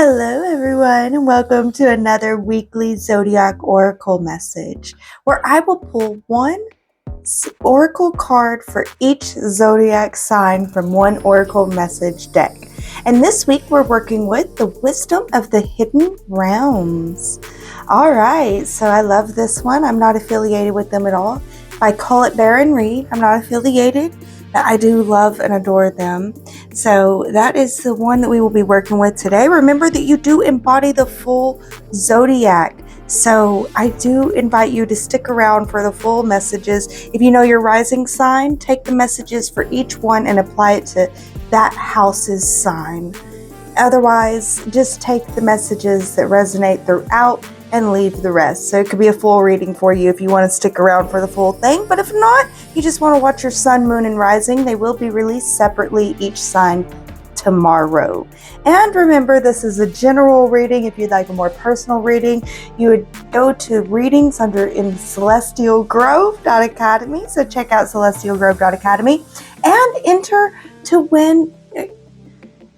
Hello, everyone, and welcome to another weekly Zodiac Oracle message where I will pull one Oracle card for each Zodiac sign from one Oracle message deck. And this week we're working with the Wisdom of the Hidden Realms. All right, so I love this one. I'm not affiliated with them at all. By Colette Baron-Reid. I'm not affiliated, but I do love and adore them. So that is the one that we will be working with today. Remember that you do embody the full Zodiac. So I do invite you to stick around for the full messages. If you know your rising sign, take the messages for each one and apply it to that house's sign. Otherwise, just take the messages that resonate throughout and leave the rest. So it could be a full reading for you if you want to stick around for the full thing. But if not, you just want to watch your sun, moon, and rising, they will be released separately, each sign tomorrow. And remember, this is a general reading. If you'd like a more personal reading, you would go to readings under in celestialgrove.academy. So check out celestialgrove.academy and enter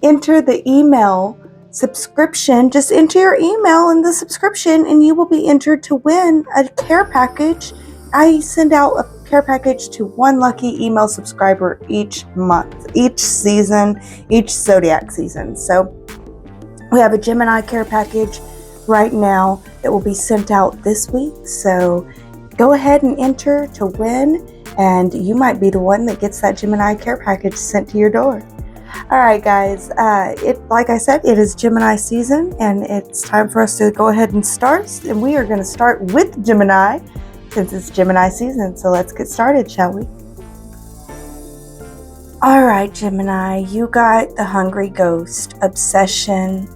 the email subscription. Just enter your email in the subscription and you will be entered to win a care package. I send out a care package to one lucky email subscriber each month, each season, each Zodiac season. So we have a Gemini care package right now that will be sent out this week. So go ahead and enter to win, and you might be the one that gets that Gemini care package sent to your door. All right, guys, like I said, it is Gemini season, and it's time for us to go ahead and start. And we are going to start with Gemini since it's Gemini season. So let's get started, shall we? All right, Gemini, you got the hungry ghost, obsession,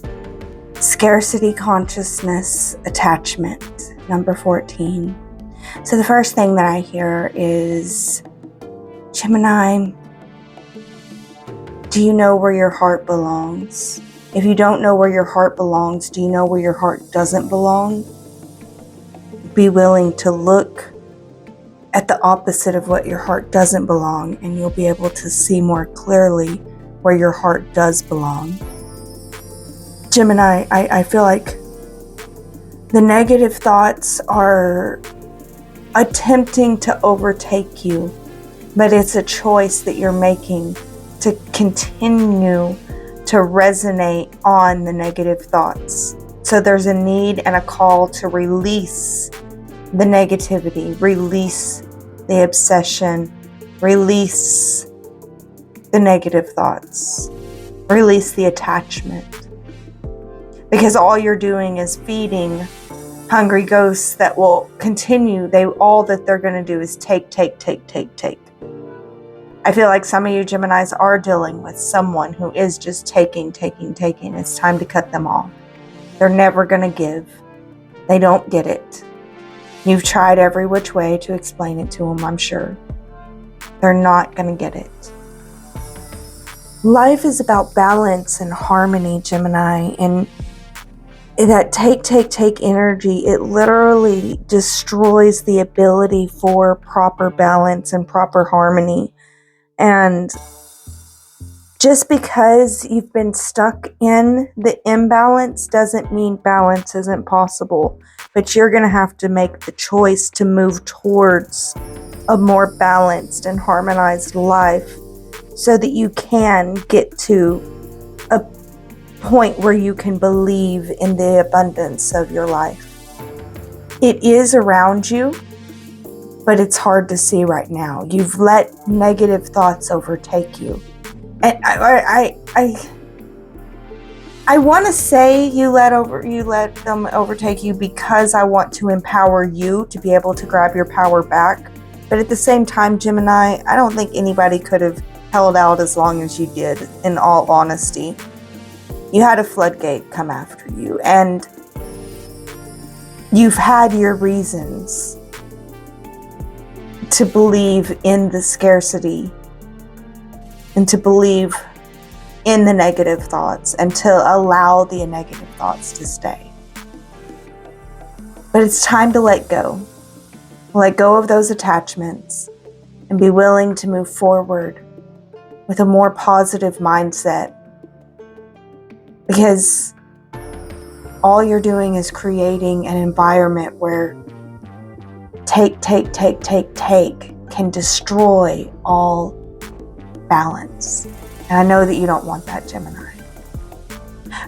scarcity consciousness, attachment, number 14. So the first thing that I hear is, Gemini, do you know where your heart belongs? If you don't know where your heart belongs, do you know where your heart doesn't belong? Be willing to look at the opposite of what your heart doesn't belong, and you'll be able to see more clearly where your heart does belong. Gemini, I feel like the negative thoughts are attempting to overtake you, but it's a choice that you're making to continue to resonate on the negative thoughts. So there's a need and a call to release the negativity, release the obsession, release the negative thoughts, release the attachment. Because all you're doing is feeding hungry ghosts that will continue. All that they're going to do is take. I feel like some of you Geminis are dealing with someone who is just taking. It's time to cut them off. They're never going to give. They don't get it. You've tried every which way to explain it to them, I'm sure. They're not going to get it. Life is about balance and harmony, Gemini, and that take energy, it literally destroys the ability for proper balance and proper harmony. And just because you've been stuck in the imbalance doesn't mean balance isn't possible. But you're going to have to make the choice to move towards a more balanced and harmonized life so that you can get to a point where you can believe in the abundance of your life. It is around you, but it's hard to see right now. You've let negative thoughts overtake you. And I want to say you let them overtake you because I want to empower you to be able to grab your power back. But at the same time, Gemini, I don't think anybody could have held out as long as you did, in all honesty. You had a floodgate come after you, and you've had your reasons to believe in the scarcity and to believe in the negative thoughts and to allow the negative thoughts to stay. But it's time to let go. Let go of those attachments and be willing to move forward with a more positive mindset. Because all you're doing is creating an environment where take can destroy all balance. And I know that you don't want that, Gemini.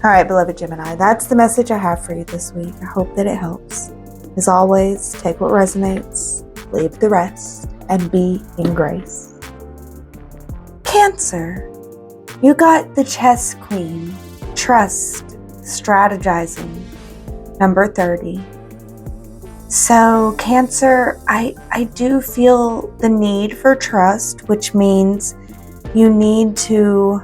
All right, beloved Gemini, that's the message I have for you this week. I hope that it helps. As always, take what resonates, leave the rest, and be in grace. Cancer, you got the chess queen, trust, strategizing, number 30. So Cancer, I do feel the need for trust, which means you need to,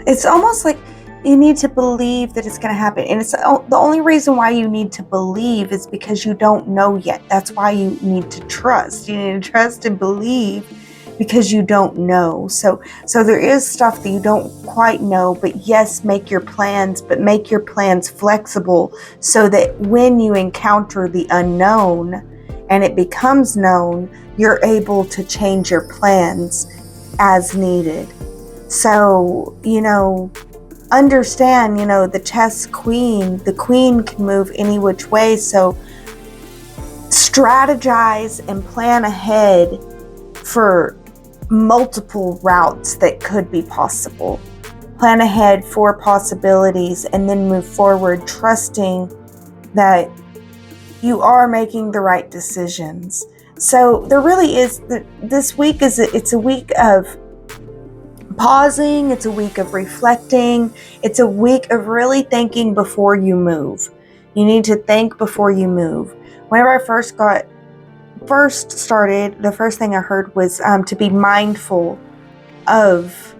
it's almost like you need to believe that it's going to happen. And it's the only reason why you need to believe is because you don't know yet. That's why you need to trust. You need to trust and believe because you don't know. So there is stuff that you don't quite know, but yes, make your plans, but make your plans flexible so that when you encounter the unknown and it becomes known, you're able to change your plans as needed. So, understand, the chess queen, the queen can move any which way. So strategize and plan ahead for multiple routes that could be possible. Plan ahead for possibilities and then move forward, trusting that you are making the right decisions. So there really is, this week it's a week of pausing, it's a week of reflecting, it's a week of really thinking before you move. You need to think before you move. Whenever I first started, the first thing I heard was to be mindful of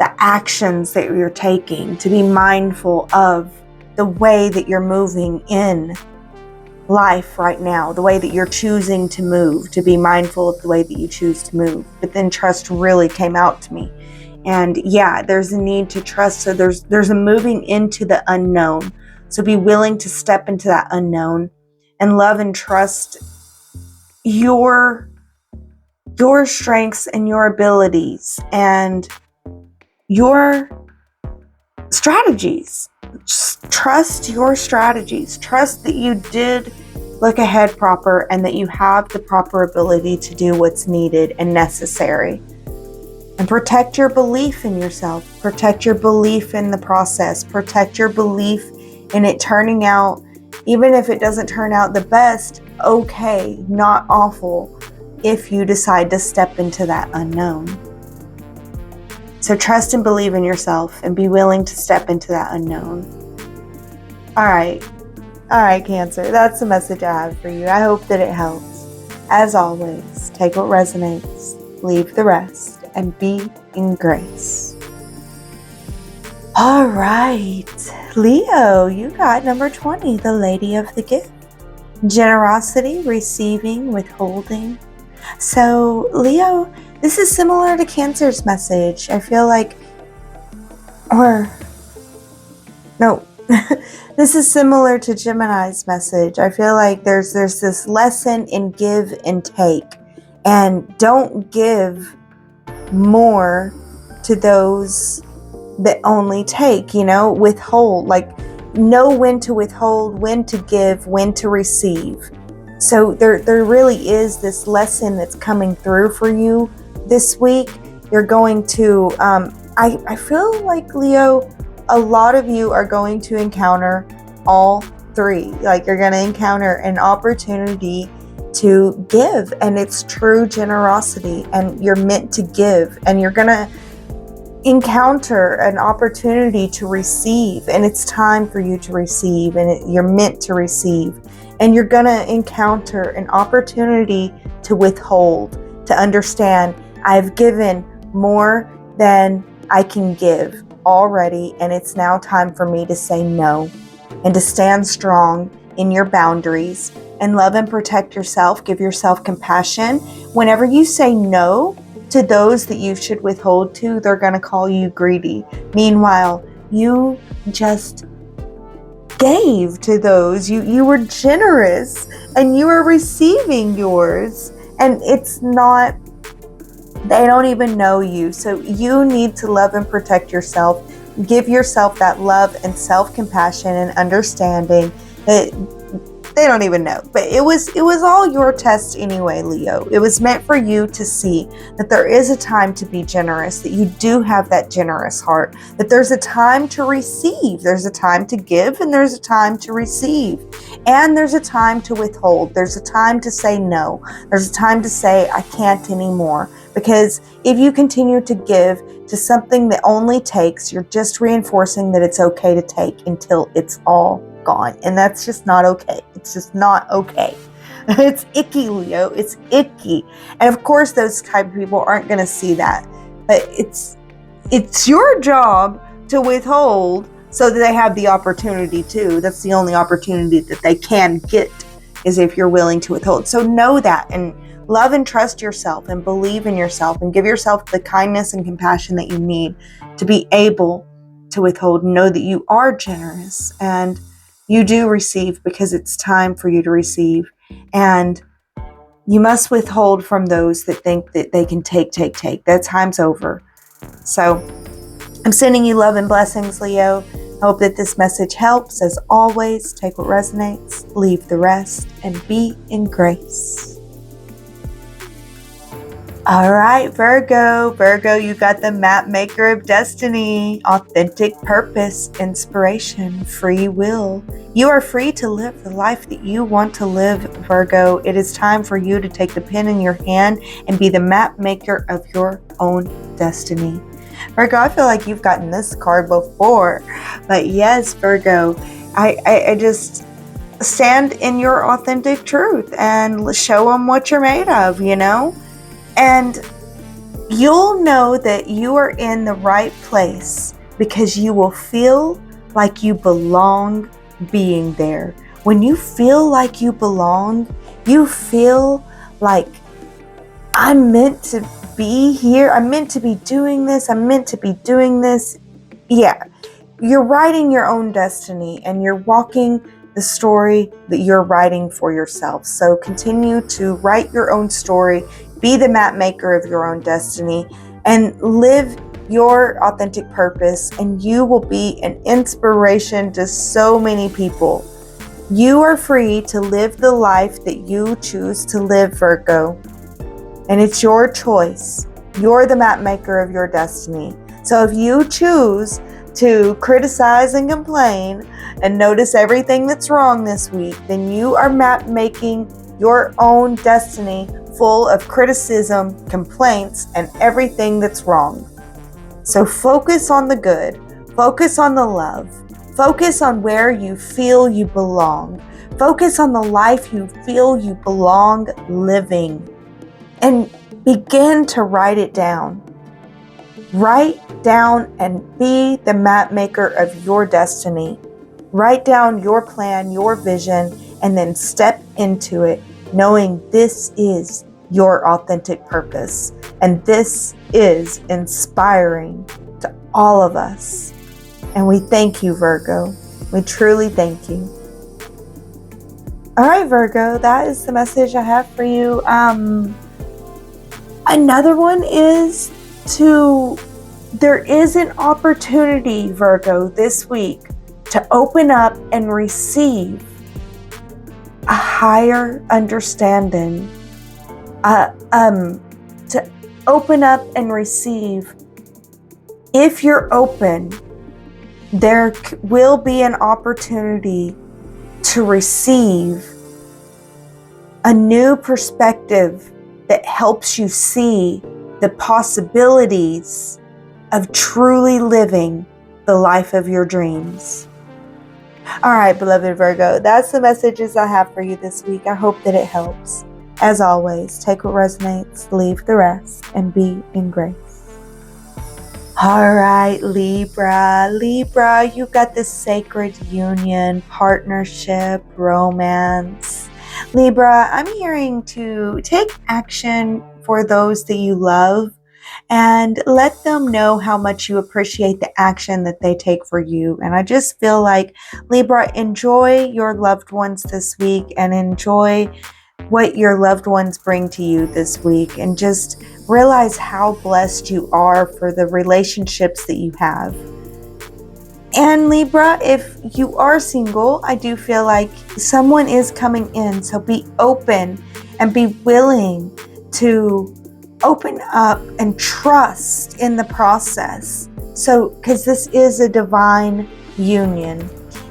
the actions that you're taking, to be mindful of the way that you're moving in life right now, the way that you're choosing to move, to be mindful of the way that you choose to move. But then trust really came out to me. And yeah, there's a need to trust. So there's a moving into the unknown. So be willing to step into that unknown and love and trust your strengths and your abilities and your strategies. Just trust your strategies. Trust that you did look ahead proper and that you have the proper ability to do what's needed and necessary. And protect your belief in yourself. Protect your belief in the process. Protect your belief in it turning out, even if it doesn't turn out the best, okay, not awful, if you decide to step into that unknown. So trust and believe in yourself and be willing to step into that unknown. All right, Cancer, that's the message I have for you. I hope that it helps. As always, take what resonates, leave the rest, and be in grace. All right, Leo, you got number 20, the Lady of the Gift. Generosity, receiving, withholding. So, Leo, this is similar to Cancer's message. I feel like, this is similar to Gemini's message. I feel like there's this lesson in give and take. And don't give more to those that only take, withhold. Like, know when to withhold, when to give, when to receive. So there really is this lesson that's coming through for you this week. You're going to, I feel like, Leo, a lot of you are going to encounter all three. Like, you're going to encounter an opportunity to give, and it's true generosity, and you're meant to give, and you're going to encounter an opportunity to receive, and it's time for you to receive, and you're meant to receive. And you're going to encounter an opportunity to withhold, to understand I've given more than I can give already, and it's now time for me to say no and to stand strong in your boundaries and love and protect yourself. Give yourself compassion. Whenever you say no to those that you should withhold to, they're going to call you greedy. Meanwhile, you just gave to those. You were generous and you were receiving yours, and it's not, they don't even know you. So you need to love and protect yourself. give yourself that love and self-compassion and understanding that they don't even know. But it was all your test anyway, Leo. It was meant for you to see that there is a time to be generous, that you do have that generous heart, that there's a time to receive, there's a time to give, and there's a time to receive. And there's a time to withhold. There's a time to say no. There's a time to say, I can't anymore. Because if you continue to give to something that only takes, you're just reinforcing that it's okay to take until it's all gone. And that's just not okay. It's just not okay. It's icky, Leo. It's icky. And of course, those type of people aren't going to see that. But it's your job to withhold so that they have the opportunity to. That's the only opportunity that they can get, is if you're willing to withhold. So know that, and love and trust yourself, and believe in yourself, and give yourself the kindness and compassion that you need to be able to withhold. Know that you are generous, and you do receive, because it's time for you to receive. And you must withhold from those that think that they can take. That time's over. So I'm sending you love and blessings, Leo. I hope that this message helps. As always, take what resonates, leave the rest, and be in grace. All right, Virgo. Virgo, you got the map maker of destiny, authentic purpose, inspiration, free will. You are free to live the life that you want to live, Virgo. It is time for you to take the pen in your hand and be the map maker of your own destiny. Virgo, I feel like you've gotten this card before, but yes, Virgo, I just stand in your authentic truth and show them what you're made of, you know? And you'll know that you are in the right place because you will feel like you belong being there. When you feel like you belong, you feel like, I'm meant to be here. I'm meant to be doing this. I'm meant to be doing this. Yeah, you're writing your own destiny, and you're walking the story that you're writing for yourself. So continue to write your own story. Be the map maker of your own destiny and live your authentic purpose, and you will be an inspiration to so many people. You are free to live the life that you choose to live, Virgo, and it's your choice. You're the map maker of your destiny. So if you choose to criticize and complain and notice everything that's wrong this week, then you are map making your own destiny full of criticism, complaints, and everything that's wrong. So focus on the good, focus on the love, focus on where you feel you belong, focus on the life you feel you belong living, and begin to write it down. Write down and be the map maker of your destiny. Write down your plan, your vision, and then step into it, knowing this is your authentic purpose. And this is inspiring to all of us. And we thank you, Virgo. We truly thank you. All right, Virgo, that is the message I have for you. Another one is there is an opportunity, Virgo, this week to open up and receive a higher understanding, to open up and receive. If you're open, there will be an opportunity to receive a new perspective that helps you see the possibilities of truly living the life of your dreams. All right, beloved Virgo, that's the messages I have for you this week. I hope that it helps. As always, take what resonates, leave the rest, and be in grace. All right, Libra. Libra, you got this sacred union, partnership, romance. Libra, I'm hearing to take action for those that you love and let them know how much you appreciate the action that they take for you. And I just feel like, Libra, enjoy your loved ones this week and enjoy what your loved ones bring to you this week, and just realize how blessed you are for the relationships that you have. And Libra, if you are single, I do feel like someone is coming in. So be open and be willing to open up and trust in the process. So, because this is a divine union.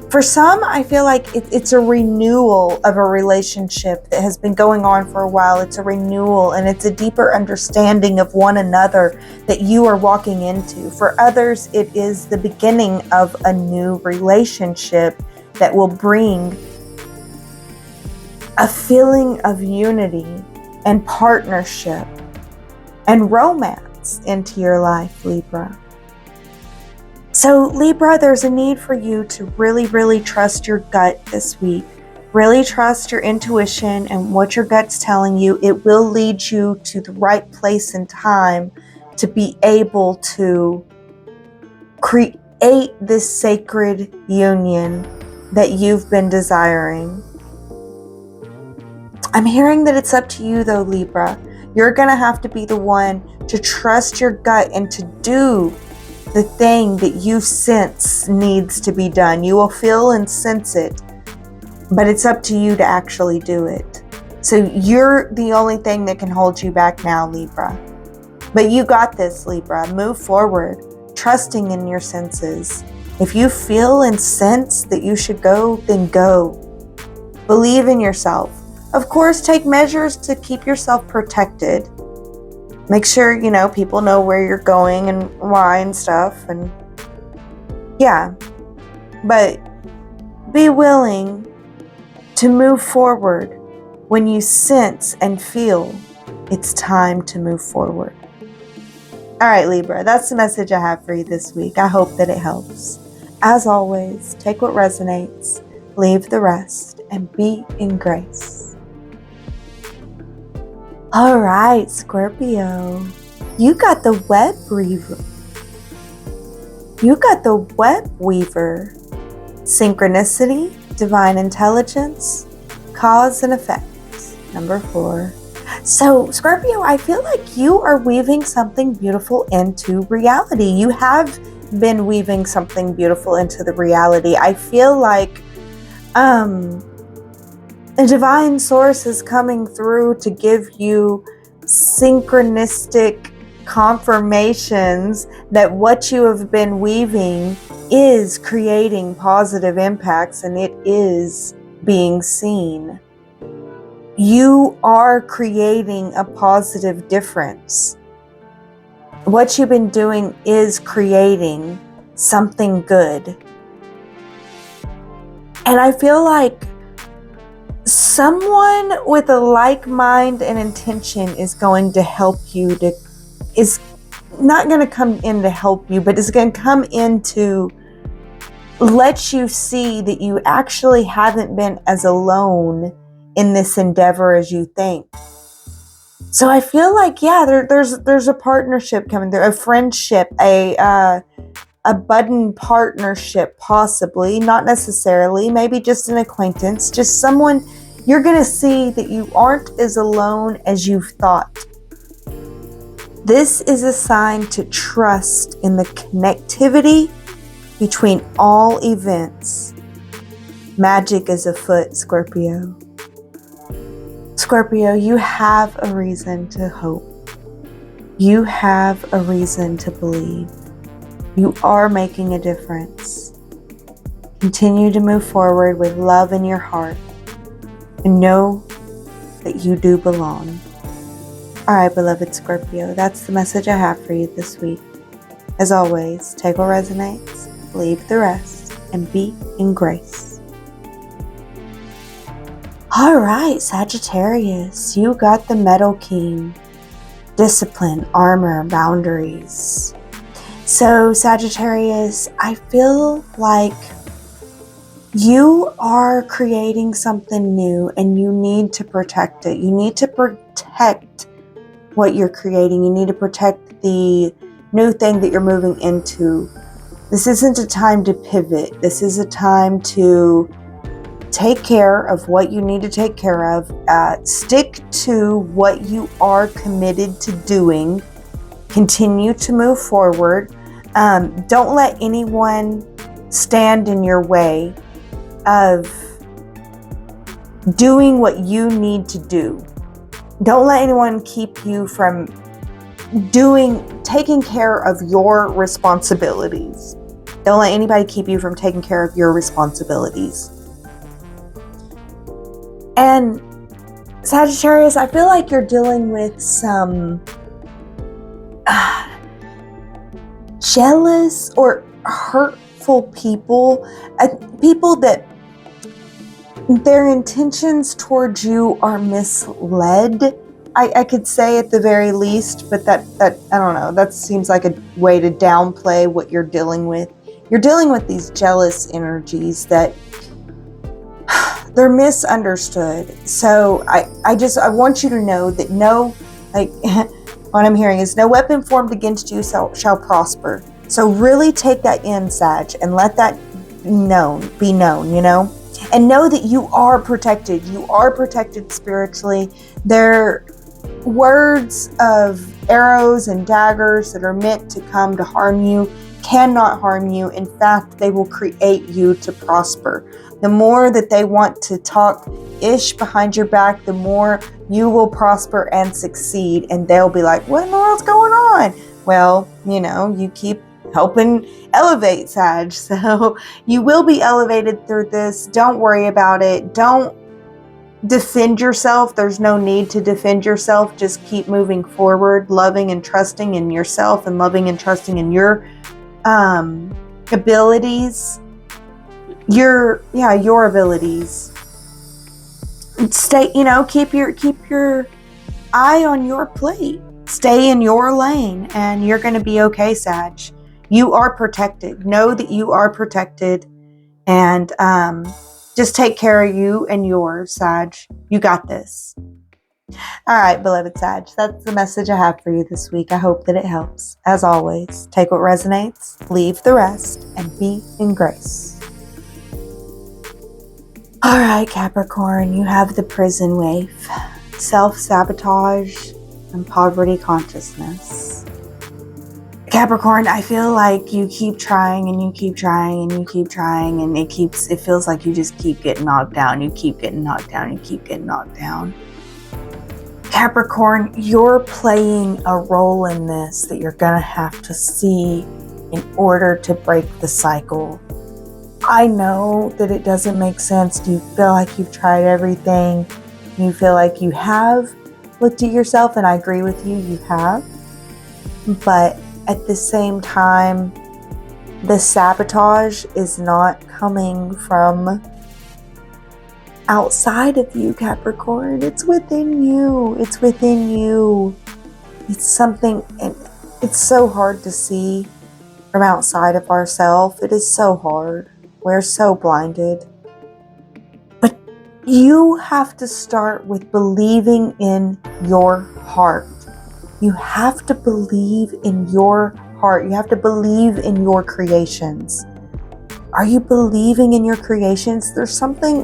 For some, I feel like it's a renewal of a relationship that has been going on for a while. It's a renewal, and it's a deeper understanding of one another that you are walking into. For others, it is the beginning of a new relationship that will bring a feeling of unity and partnership and romance into your life, Libra. So Libra, there's a need for you to really, really trust your gut this week. Really trust your intuition and what your gut's telling you. It will lead you to the right place and time to be able to create this sacred union that you've been desiring. I'm hearing that it's up to you though, Libra. You're going to have to be the one to trust your gut and to do the thing that you sense needs to be done. You will feel and sense it, but it's up to you to actually do it. So you're the only thing that can hold you back now, Libra. But you got this, Libra. Move forward, trusting in your senses. If you feel and sense that you should go, then go. Believe in yourself. Of course, take measures to keep yourself protected. Make sure, people know where you're going and why and stuff. And yeah, but be willing to move forward when you sense and feel it's time to move forward. All right, Libra, that's the message I have for you this week. I hope that it helps. As always, take what resonates, leave the rest, and be in grace. All right, Scorpio, you got the web weaver. Synchronicity, divine intelligence, cause and effect. Number 4. So, Scorpio, I feel like you are weaving something beautiful into reality. You have been weaving something beautiful into the reality. I feel like a divine source is coming through to give you synchronistic confirmations that what you have been weaving is creating positive impacts and it is being seen. You are creating a positive difference. What you've been doing is creating something good. And I feel like someone with a like mind and intention is going to help you is not going to come in to help you, but is going to come in to let you see that you actually haven't been as alone in this endeavor as you think. So I feel like, there's a partnership coming through, a friendship, a budding partnership, possibly, not necessarily, maybe just an acquaintance, just someone you're going to see that you aren't as alone as you've thought. This is a sign to trust in the connectivity between all events. Magic is afoot, Scorpio. Scorpio, you have a reason to hope. You have a reason to believe. You are making a difference. Continue to move forward with love in your heart and know that you do belong. All right, beloved Scorpio, that's the message I have for you this week. As always, take what resonates, leave the rest, and be in grace. All right, Sagittarius, you got the Metal King. Discipline, armor, boundaries. So, Sagittarius, I feel like you are creating something new and you need to protect it. You need to protect what you're creating. You need to protect the new thing that you're moving into. This isn't a time to pivot. This is a time to take care of what you need to take care of. Stick to what you are committed to doing. Continue to move forward. Don't let anyone stand in your way of doing what you need to do. Don't let anyone keep you from taking care of your responsibilities. Don't let anybody keep you from taking care of your responsibilities. And Sagittarius, I feel like you're dealing with some jealous or hurtful people. People that their intentions towards you are misled. I could say at the very least, but that I don't know, that seems like a way to downplay what you're dealing with. You're dealing with these jealous energies that they're misunderstood. So I want you to know that what I'm hearing is no weapon formed against you shall prosper. So really take that in, Sag, and let that be known, you know? And know that you are protected. You are protected spiritually. They're words of arrows and daggers that are meant to come to harm you cannot harm you. In fact, they will create you to prosper. The more that they want to talk ish behind your back, the more you will prosper and succeed. And they'll be like, what in the world's going on? Well, you know, you keep helping elevate, Sag. So you will be elevated through this. Don't worry about it. Don't defend yourself. There's no need to defend yourself. Just keep moving forward, loving and trusting in yourself and loving and trusting in your abilities. Your abilities. Stay, keep your eye on your plate. Stay in your lane and you're going to be okay, Sag. You are protected. Know that you are protected, and just take care of you and yours, Sag. You got this. All right, beloved Sag, that's the message I have for you this week. I hope that it helps. As always, take what resonates, leave the rest, and be in grace. All right, Capricorn, you have the prison wave, self-sabotage, and poverty consciousness. Capricorn, I feel like you keep trying and you keep trying and you keep trying, and it feels like you just keep getting knocked down. You keep getting knocked down. You keep getting knocked down. Capricorn, you're playing a role in this that you're going to have to see in order to break the cycle. I know that it doesn't make sense. You feel like you've tried everything. You feel like you have looked at yourself, and I agree with you, you have. But at the same time, the sabotage is not coming from outside of you, Capricorn. It's within you. It's within you. It's something, and it's so hard to see from outside of ourselves. It is so hard. We're so blinded. But you have to start with believing in your heart. You have to believe in your heart. You have to believe in your creations. Are you believing in your creations? There's something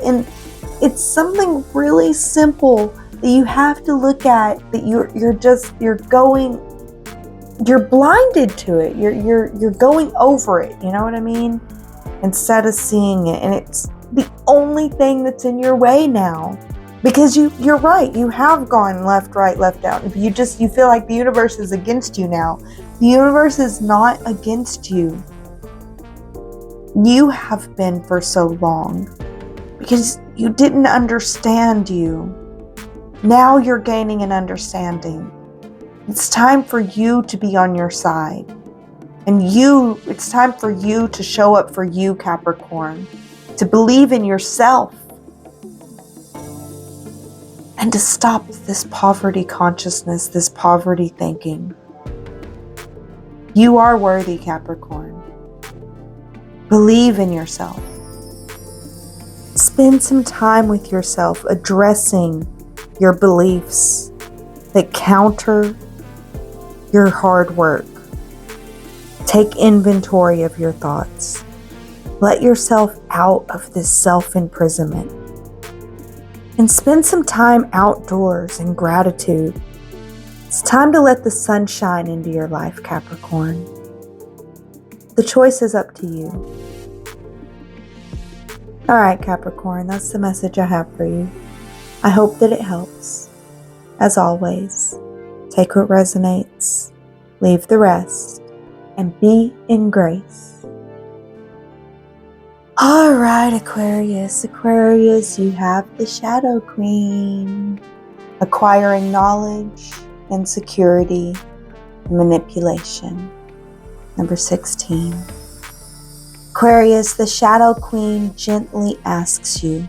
it's something really simple that you have to look at, that you're blinded to it. You're going over it, you know what I mean? Instead of seeing it. And it's the only thing that's in your way now. Because you're right, you have gone left, right, left, out. You feel like the universe is against you now. The universe is not against you. You have been for so long because you didn't understand you. Now you're gaining an understanding. It's time for you to be on your side. And it's time for you to show up for you, Capricorn. To believe in yourself. And to stop this poverty consciousness, this poverty thinking. You are worthy, Capricorn. Believe in yourself. Spend some time with yourself addressing your beliefs that counter your hard work. Take inventory of your thoughts. Let yourself out of this self-imprisonment. And spend some time outdoors in gratitude. It's time to let the sun shine into your life, Capricorn. The choice is up to you. All right, Capricorn, that's the message I have for you. I hope that it helps. As always, take what resonates, leave the rest, and be in grace. All right, Aquarius. Aquarius, you have the Shadow Queen. Acquiring knowledge, insecurity, and manipulation. Number 16. Aquarius, the Shadow Queen gently asks you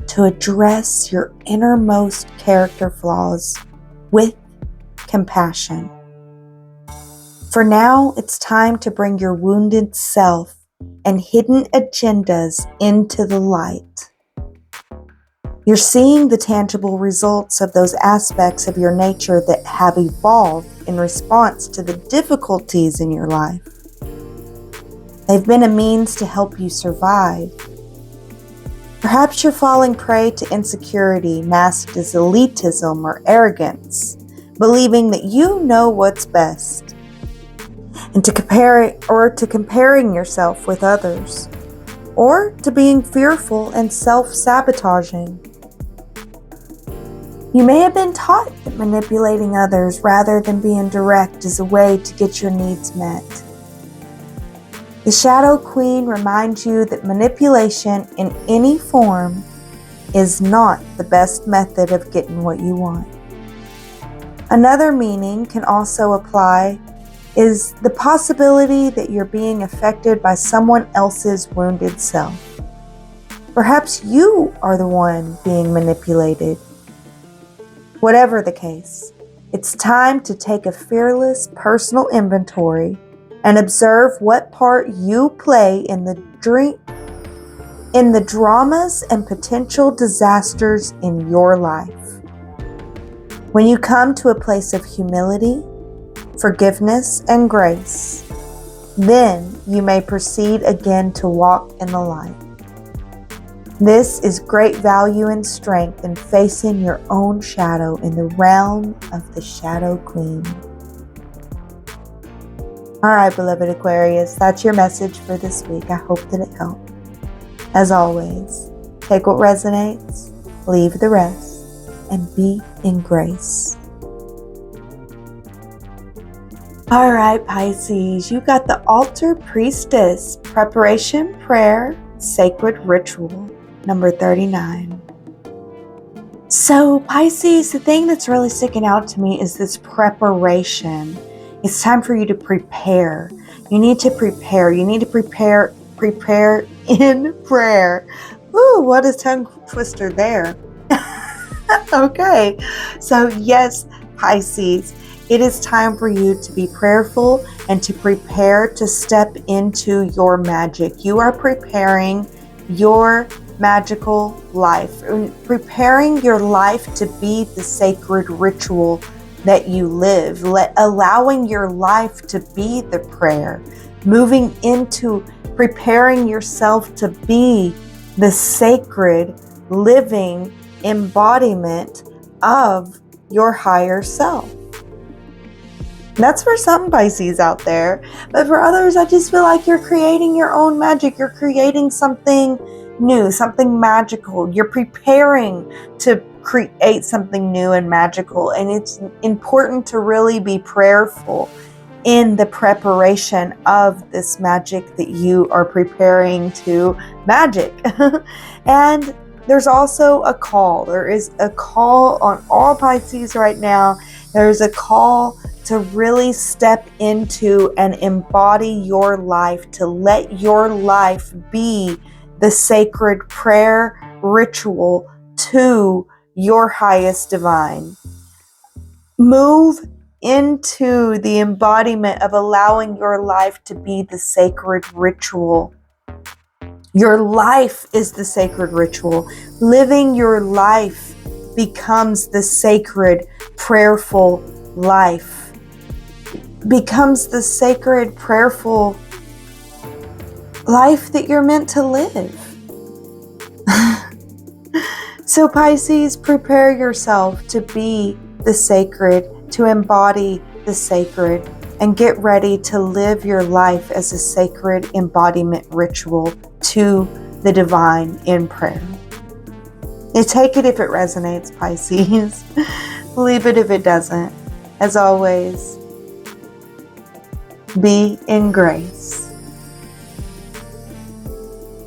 to address your innermost character flaws with compassion. For now, it's time to bring your wounded self and hidden agendas into the light. You're seeing the tangible results of those aspects of your nature that have evolved in response to the difficulties in your life. They've been a means to help you survive. Perhaps you're falling prey to insecurity masked as elitism or arrogance, believing that you know what's best, and to comparing yourself with others, or to being fearful and self-sabotaging. You may have been taught that manipulating others rather than being direct is a way to get your needs met. The Shadow Queen reminds you that manipulation in any form is not the best method of getting what you want. Another meaning can also apply is the possibility that you're being affected by someone else's wounded self. Perhaps you are the one being manipulated. Whatever the case, it's time to take a fearless personal inventory and observe what part you play in the dramas and potential disasters in your life. When you come to a place of humility, forgiveness, and grace, then you may proceed again to walk in the light. This is great value and strength in facing your own shadow in the realm of the Shadow Queen. All right, beloved Aquarius, that's your message for this week. I hope that it helped. As always, take what resonates, leave the rest, and be in grace. All right, Pisces, you got the Altar Priestess, Preparation, Prayer, Sacred Ritual, number 39. So, Pisces, the thing that's really sticking out to me is this preparation. It's time for you to prepare. You need to prepare. You need to prepare in prayer. Ooh, what a tongue twister there. Okay, so yes, Pisces, it is time for you to be prayerful and to prepare to step into your magic. You are preparing your magical life, preparing your life to be the sacred ritual that you live, allowing your life to be the prayer, moving into preparing yourself to be the sacred living embodiment of your higher self. That's for some Pisces out there, but for others, I just feel like you're creating your own magic. You're creating something new, something magical. You're preparing to create something new and magical, and it's important to really be prayerful in the preparation of this magic that you are preparing to magic. And there's also a call. There is a call on all Pisces right now. There's a call to really step into and embody your life, to let your life be the sacred prayer ritual to your highest divine. Move into the embodiment of allowing your life to be the sacred ritual. Your life is the sacred ritual. Living your life becomes the sacred, prayerful life. Becomes the sacred, prayerful life that you're meant to live. So Pisces, prepare yourself to be the sacred, to embody the sacred, and get ready to live your life as a sacred embodiment ritual to the divine in prayer. You take it if it resonates, Pisces. Leave it if it doesn't. As always, be in grace.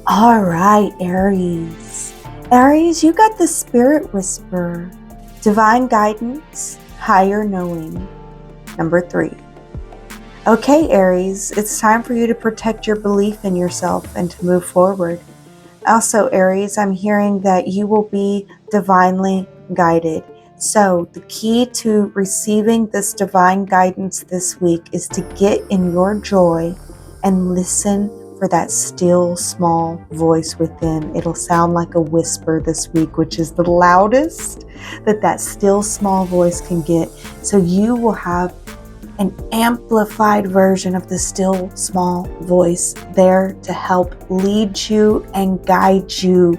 All right, Aries. Aries, you got the Spirit Whisperer. Divine guidance, higher knowing. Number 3. Okay, Aries, it's time for you to protect your belief in yourself and to move forward. Also, Aries, I'm hearing that you will be divinely guided. So the key to receiving this divine guidance this week is to get in your joy and listen for that still small voice within. It'll sound like a whisper this week, which is the loudest that still small voice can get. So you will have an amplified version of the still small voice there to help lead you and guide you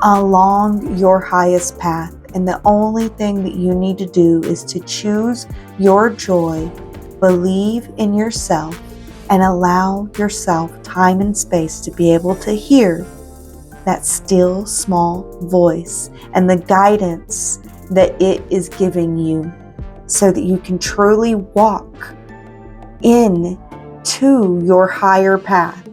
along your highest path. And the only thing that you need to do is to choose your joy, believe in yourself, and allow yourself time and space to be able to hear that still small voice and the guidance that it is giving you, so that you can truly walk into your higher path.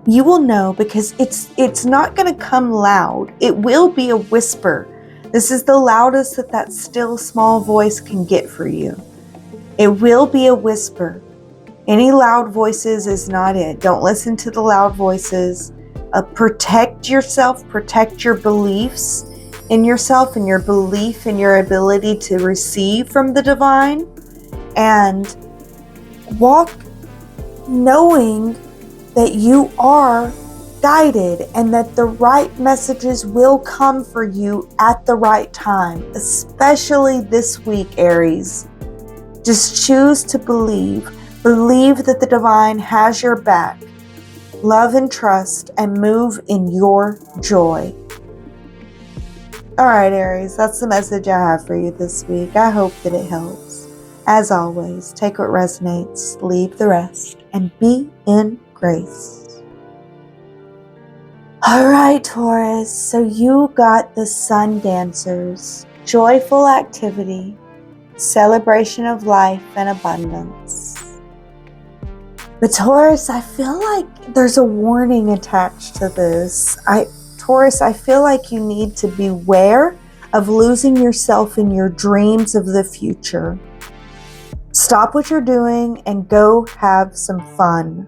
You will know, because it's not going to come loud. It will be a whisper. This is the loudest that still small voice can get for you. It will be a whisper. Any loud voices is not it. Don't listen to the loud voices. Protect yourself, protect your beliefs in yourself and your belief in your ability to receive from the divine, and walk knowing that you are guided and that the right messages will come for you at the right time, especially this week, Aries. Just choose to believe that the divine has your back. Love and trust, and move in your joy. All right, Aries, that's the message I have for you this week. I hope that it helps. As always, take what resonates, leave the rest, and be in grace. All right, Taurus, so you got the Sun Dancers, joyful activity, celebration of life and abundance. But Taurus, I feel like there's a warning attached to this. Taurus, I feel like you need to beware of losing yourself in your dreams of the future. Stop what you're doing and go have some fun.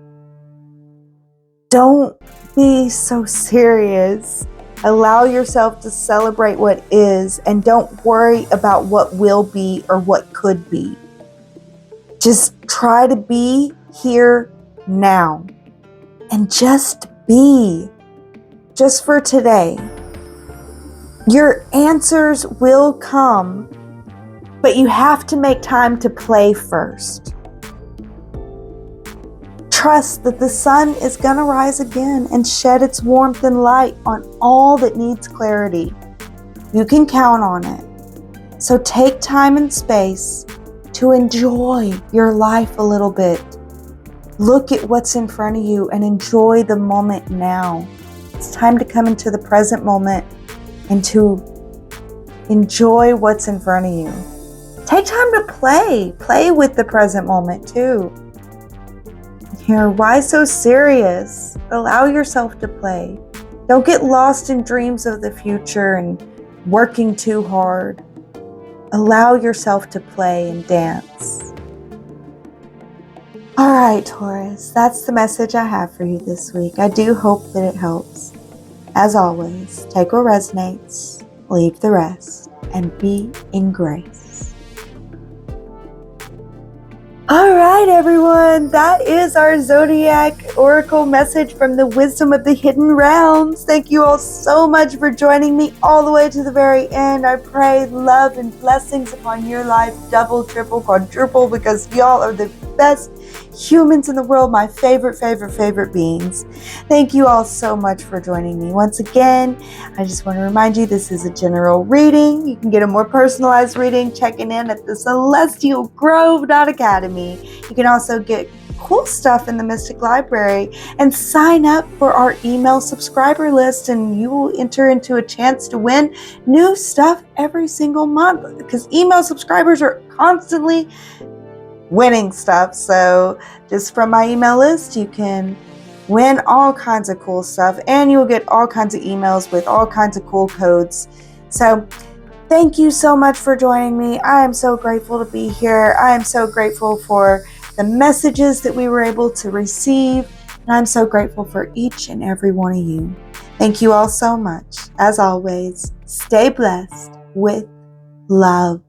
Don't be so serious. Allow yourself to celebrate what is, and don't worry about what will be or what could be. Just try to be here now, and just be. Just for today. Your answers will come, but you have to make time to play first. Trust that the sun is going to rise again and shed its warmth and light on all that needs clarity. You can count on it. So take time and space to enjoy your life a little bit. Look at what's in front of you and enjoy the moment now. It's time to come into the present moment and to enjoy what's in front of you. Take time to play. Play with the present moment too. Here, why so serious? Allow yourself to play. Don't get lost in dreams of the future and working too hard. Allow yourself to play and dance. All right, Taurus, that's the message I have for you this week. I do hope that it helps. As always, take what resonates, leave the rest, and be in grace. All right, everyone, that is our Zodiac Oracle message from the Wisdom of the Hidden Realms. Thank you all so much for joining me all the way to the very end. I pray love and blessings upon your life, double, triple, quadruple, because y'all are the best humans in the world, my favorite beings. Thank you all so much for joining me. Once again, I just want to remind you this is a general reading. You can get a more personalized reading checking in at the Celestial Grove Academy. You can also get cool stuff in the Mystic Library, and sign up for our email subscriber list, and you will enter into a chance to win new stuff every single month, because email subscribers are constantly winning stuff. So just from my email list, you can win all kinds of cool stuff, and you'll get all kinds of emails with all kinds of cool codes. So thank you so much for joining me. I am so grateful to be here. I am so grateful for the messages that we were able to receive, and I'm so grateful for each and every one of you. Thank you all so much. As always, stay blessed with love.